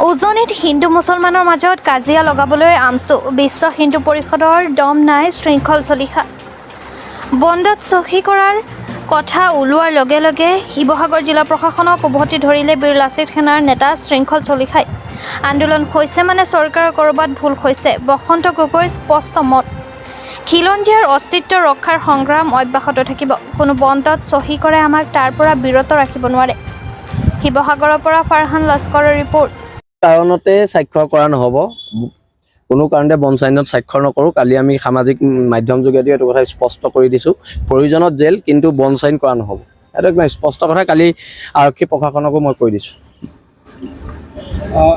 উজনিত হিন্দু মুছলমানৰ মাজত কাজিয়া লগাবলৈ আমচু বিশ্ব হিন্দু পৰিষদৰ দম নাই শৃংখল চলিহা বন্ধত চহী কৰাৰ কথা ওলোৱাৰ লগে লগে শিৱসাগৰ জিলা প্ৰশাসনক উভতি ধৰিলে বীৰ লাচিত সেনাৰ নেতা শৃংখল চলিহাই আন্দোলন হৈছে মানে চৰকাৰৰ ক'ৰবাত ভুল হৈছে বসন্ত গগৈৰ স্পষ্ট মত খিলঞ্জীয়াৰ অস্তিত্ব ৰক্ষাৰ সংগ্ৰাম অব্যাহত থাকিব কোনো বন্ধত চহী কৰে আমাক তাৰ পৰা বিৰত ৰাখিব নোৱাৰে শিৱসাগৰৰ পৰা ফাৰহান লস্কৰৰ ৰিপৰ্ট কাৰণতে স্বাক্ষৰ কৰা নহব কোনো কাৰণতে বনচাইনত স্বাক্ষৰ নকৰো কালি আমি সামাজিক মাধ্যম যোগেদি এইটো কথা স্পষ্ট কৰি দিছো প্ৰয়োজনত জেল কিন্তু বনচাইন কৰা নহব এটা একদম স্পষ্ট কথা কালি আৰক্ষী প্ৰশাসনকো মই কৈ দিছো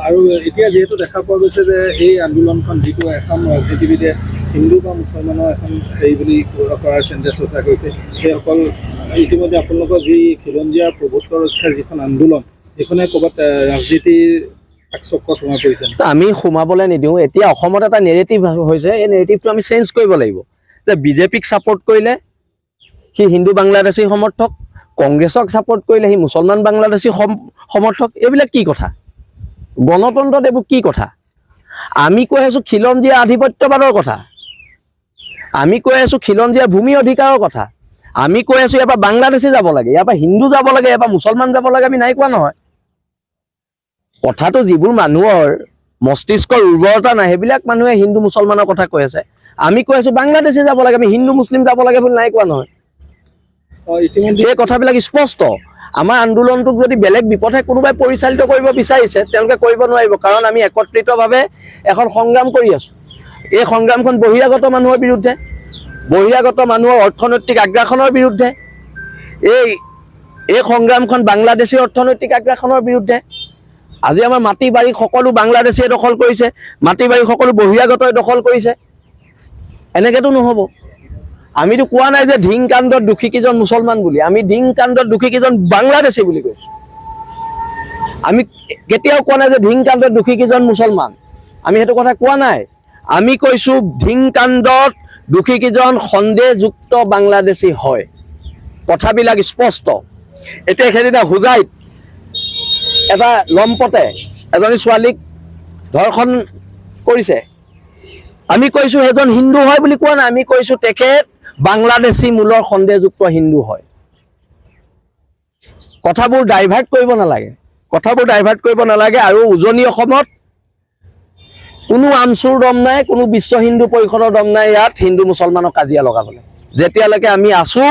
আৰু এতিয়া যেহেতু দেখা পোৱা গৈছে যে এই আন্দোলনখন যিটো এছাম ৰাজনীতিবিদে হিন্দু বা মুছলমানৰ এখন হেৰি বুলি কৰাৰ চেষ্টা চৰ্চা কৰিছে সেইসকল ইতিমধ্যে আপোনালোকৰ যি খিলঞ্জীয়াৰ প্ৰভুত্ব ৰক্ষাৰ যিখন আন্দোলন সেইখনে ক'ৰবাত ৰাজনীতিৰ চক্ৰত সোমাই পৰিছে আমি সোমাবলৈ নিদিওঁ এতিয়া অসমত এটা নেৰেটিভ হৈছে এই নেৰেটিভটো আমি চেঞ্জ কৰিব লাগিব যে বিজেপিক ছাপোৰ্ট কৰিলে সি হিন্দু বাংলাদেশী সমৰ্থক কংগ্ৰেছক ছাপোৰ্ট কৰিলে সি মুছলমান বাংলাদেশী সমৰ্থক এইবিলাক কি কথা গণতন্ত্ৰত এইবোৰ কি কথা আমি কৈ আছো খিলঞ্জীয়া আধিপত্যবাদৰ কথা আমি কৈ আছো খিলঞ্জীয়া ভূমি অধিকাৰৰ কথা আমি কৈ আছো ইয়াৰ পৰা বাংলাদেশী যাব লাগে ইয়াৰ পৰা হিন্দু যাব লাগে ইয়াৰ পৰা মুছলমান যাব লাগে আমি নাই কোৱা নহয় কথাটো যিবোৰ মানুহৰ মস্তিষ্কৰ উৰ্বৰতা নাই সেইবিলাক মানুহে হিন্দু মুছলমানৰ কথা কৈ আছে আমি কৈ আছো বাংলাদেশী যাব লাগে আমি হিন্দু মুছলিম যাব লাগে বুলি নাই কোৱা নহয় এই কথাবিলাক স্পষ্ট আমাৰ আন্দোলনটোক যদি বেলেগ বিপথে কোনোবাই পৰিচালিত কৰিব বিচাৰিছে তেওঁলোকে কৰিব নোৱাৰিব কাৰণ আমি একত্ৰিতভাৱে এখন সংগ্ৰাম কৰি আছো এই সংগ্ৰামখন বহিৰাগত মানুহৰ বিৰুদ্ধে বহিৰাগত মানুহৰ অৰ্থনৈতিক আগ্ৰাসনৰ বিৰুদ্ধে এই সংগ্ৰামখন বাংলাদেশী অৰ্থনৈতিক আগ্ৰাসনৰ বিৰুদ্ধে আজি আমাৰ মাটি বাৰী সকলো বাংলাদেশীয়ে দখল কৰিছে মাটি বাৰী সকলো বহিৰাগতই দখল কৰিছে এনেকেতো নহ'ব আমিতো কোৱা নাই যে ধিংকাণ্ডত দুখী কিজন মুছলমান বুলি আমি ধিংকাণ্ডত দুখী কিজন বাংলাদেশী বুলি কৈছো আমি কেতিয়াও কোৱা নাই যে ধিংকাণ্ডত দুখী কিজন মুছলমান আমি সেইটো কথা কোৱা নাই আমি কৈছো ধিংকাণ্ডত দুখী কিজন সন্দেহযুক্ত বাংলাদেশী হয় কথাবিলাক স্পষ্ট এতিয়া সেইদিনা হুজাইত এটা লম্পতে এজনী ছোৱালীক ধৰ্ষণ কৰিছে আমি কৈছো এজন হিন্দু হয় বুলি কোৱা নাই আমি কৈছো তেখেত বাংলাদেশী মূলৰ সন্দেহযুক্ত হিন্দু হয় কথাবোৰ ডাইভাৰ্ট কৰিব নালাগে আৰু উজনি অসমত কোনো আমচুৰ দম নাই কোনো বিশ্ব হিন্দু পৰিষদৰ দম নাই ইয়াত হিন্দু মুছলমানক কাজিয়া লগাবলৈ যেতিয়ালৈকে আমি আছো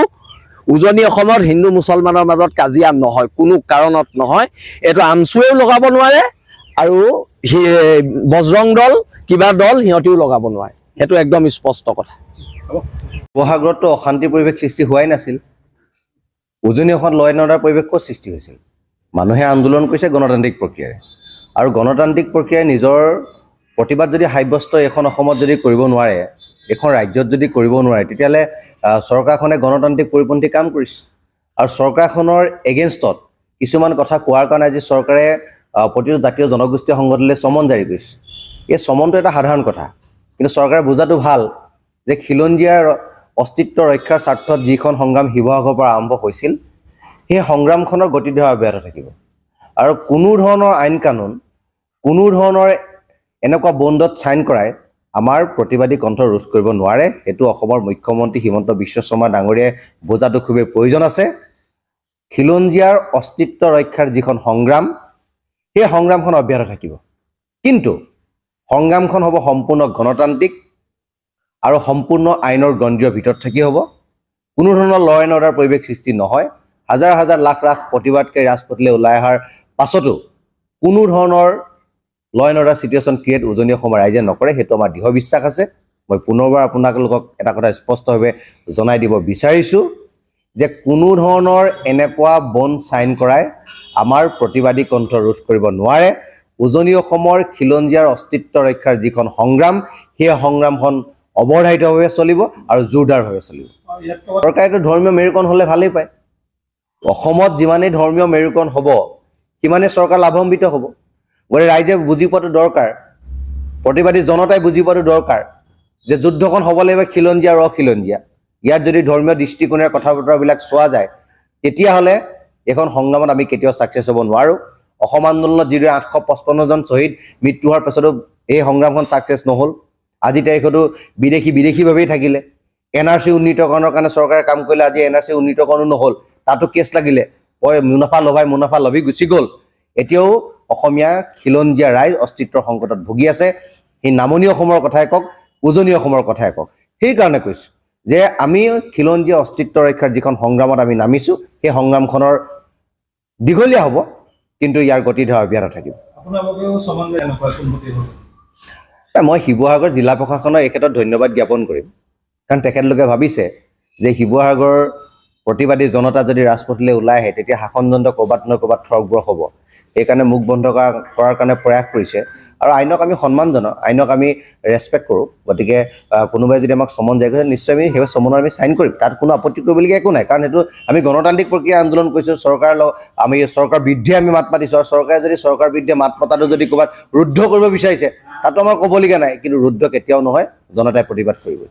উজনি অসমত হিন্দু মুছলমানৰ মাজত কাজিয়া নহয় কোনো কাৰণত নহয় এইটো আমচুৱেও লগাব নোৱাৰে আৰু বজৰং দল কিবা দল সিহঁতিও লগাব নোৱাৰে সেইটো একদম স্পষ্ট কথা শিৱসাগৰতো অশান্তি পৰিৱেশ সৃষ্টি হোৱাই নাছিল উজনি অসমত ল এণ্ড অৰ্ডাৰ পৰিৱেশ ক'ত সৃষ্টি হৈছিল মানুহে আন্দোলন কৰিছে গণতান্ত্ৰিক প্ৰক্ৰিয়াৰে আৰু গণতান্ত্ৰিক প্ৰক্ৰিয়াৰে নিজৰ প্ৰতিবাদ যদি সাব্যস্ত এখন অসমত যদি কৰিব নোৱাৰে এখন ৰাজ্যত যদি কৰিব নোৱাৰে তেতিয়াহ'লে চৰকাৰখনে গণতান্ত্ৰিক পৰিপন্থী কাম কৰিছে আৰু চৰকাৰখনৰ এগেইনষ্টত কিছুমান কথা কোৱাৰ কাৰণে আজি চৰকাৰে প্ৰতিটো জাতীয় জনগোষ্ঠীয় সংগঠনলৈ চমন জাৰি কৰিছে এই চমনটো এটা সাধাৰণ কথা কিন্তু চৰকাৰে বুজাটো ভাল যে খিলঞ্জীয়াৰ অস্তিত্ব ৰক্ষাৰ স্বাৰ্থত যিখন সংগ্ৰাম শিৱসাগৰৰ পৰা আৰম্ভ হৈছিল সেই সংগ্ৰামখনৰ গতিধাৰা অব্যাহত থাকিব আৰু কোনো ধৰণৰ আইন কানুন কোনো ধৰণৰ এনেকুৱা বণ্ডত চাইন কৰাই আমাৰ প্ৰতিবাদী কণ্ঠ ৰোধ কৰিব নোৱাৰে এইটো অসমৰ মুখ্যমন্ত্ৰী হিমন্ত বিশ্ব শৰ্মা ডাঙৰীয়াই বুজাটো খুবেই প্ৰয়োজন আছে খিলঞ্জীয়াৰ অস্তিত্ব ৰক্ষাৰ যিখন সংগ্ৰাম সেই সংগ্ৰামখন অব্যাহত থাকিব কিন্তু সংগ্ৰামখন হ'ব সম্পূৰ্ণ গণতান্ত্ৰিক আৰু সম্পূৰ্ণ আইনৰ গণ্ডিৰ ভিতৰত থাকি হ'ব কোনো ধৰণৰ ল এণ্ড অৰ্ডাৰ পৰিৱেশ সৃষ্টি নহয় হাজাৰ হাজাৰ লাখ লাখ প্ৰতিবাদকাৰী ৰাজপথলৈ ওলাই অহাৰ পাছতো কোনো ধৰণৰ ল এণ্ড অৰ্ডাৰ চিটুৱেশ্যন ক্ৰিয়েট উজনি অসমৰ ৰাইজে নকৰে সেইটো আমাৰ দৃঢ় বিশ্বাস আছে মই পুনৰবাৰ আপোনালোকক এটা কথা স্পষ্টভাৱে জনাই দিব বিচাৰিছোঁ যে কোনো ধৰণৰ এনেকুৱা বণ্ড চাইন কৰাই আমাৰ প্ৰতিবাদী কণ্ঠ ৰোধ কৰিব নোৱাৰে উজনি অসমৰ খিলঞ্জীয়াৰ অস্তিত্ব ৰক্ষাৰ যিখন সংগ্ৰাম সেই সংগ্ৰামখন অৱধাৰিতভাৱে চলিব আৰু জোৰদাৰভাৱে চলিব চৰকাৰেতো ধৰ্মীয় মেৰুকৰণ হ'লে ভালেই পায় অসমত যিমানেই ধৰ্মীয় মেৰুকৰণ হ'ব সিমানেই চৰকাৰ লাভান্বিত হ'ব গতিকে ৰাইজে বুজি পোৱাটো দৰকাৰ প্ৰতিবাদী জনতাই বুজি পোৱাটো দৰকাৰ যে যুদ্ধখন হ'ব লাগিব খিলঞ্জীয়া আৰু অখিলঞ্জীয়া ইয়াত যদি ধৰ্মীয় দৃষ্টিকোণেৰে কথা বতৰাবিলাক চোৱা যায় তেতিয়াহ'লে এখন সংগ্ৰামত আমি কেতিয়াও ছাকচেছ হ'ব নোৱাৰোঁ অসম আন্দোলনত যিদৰে 855 জন শ্বহীদ মৃত্যু হোৱাৰ পিছতো এই সংগ্ৰামখন ছাকচেছ নহ'ল। আজি তাৰিখতো বিদেশীভাৱেই থাকিলে। NRC উন্নীতকৰণৰ কাৰণে চৰকাৰে কাম কৰিলে, আজি NRC উন্নীতকৰণো নহ'ল, তাতো কেছ লাগিলে, মুনাফা লভি গুচি গ'ল। এতিয়াও অসমীয়া খিলঞ্জীয়া ৰাইজ অস্তিত্বৰ সংকটত ভুগি আছে। সেই নামনি অসমৰ কথাই কওক, উজনি অসমৰ কথাই কওক, সেইকাৰণে কৈছোঁ যে আমি খিলঞ্জীয়া অস্তিত্ব ৰক্ষাৰ যিখন সংগ্ৰামত আমি নামিছোঁ, সেই সংগ্ৰামখনৰ দীঘলীয়া হ'ব, কিন্তু ইয়াৰ গতিধাৰা অব্যাহত থাকিব। আপোনাৰ বাবেও সমান এনেকুৱা কোনপতি হ'ল? মই শিৱসাগৰ জিলা প্ৰশাসনৰ এই ক্ষেত্ৰত ধন্যবাদ জ্ঞাপন কৰিম, কাৰণ তেখেতলোকে ভাবিছে যে শিৱসাগৰৰ প্ৰতিবাদী জনতা যদি ৰাজপথলৈ ওলাই আহে তেতিয়া শাসনযন্ত্ৰ ক'ৰবাত নহয় ক'ৰবাত থৰগ্ৰহ হ'ব। সেইকাৰণে মুখ বন্ধ কৰাৰ কাৰণে প্ৰয়াস কৰিছে। আৰু আইনক আমি সন্মান জনাওঁ, আইনক আমি ৰেচপেক্ট কৰোঁ। গতিকে কোনোবাই যদি আমাক চমন যায় কৈছে, নিশ্চয় আমি সেই চমনৰ আমি চাইন কৰিম, তাত কোনো আপত্তি কৰিবলগীয়া একো নাই। কাৰণ সেইটো আমি গণতান্ত্ৰিক প্ৰক্ৰিয়া আন্দোলন কৰিছোঁ, আমি চৰকাৰ বিৰুদ্ধে আমি মাত মাতিছোঁ। আৰু চৰকাৰে যদি চৰকাৰ বিৰুদ্ধে মাত মতাটো যদি ক'ৰবাত ৰুদ্ধ কৰিব বিচাৰিছে, তাতো আমাৰ ক'বলগীয়া নাই। কিন্তু ৰুদ্ধ কেতিয়াও নহয়, জনতাই প্ৰতিবাদ কৰিবই।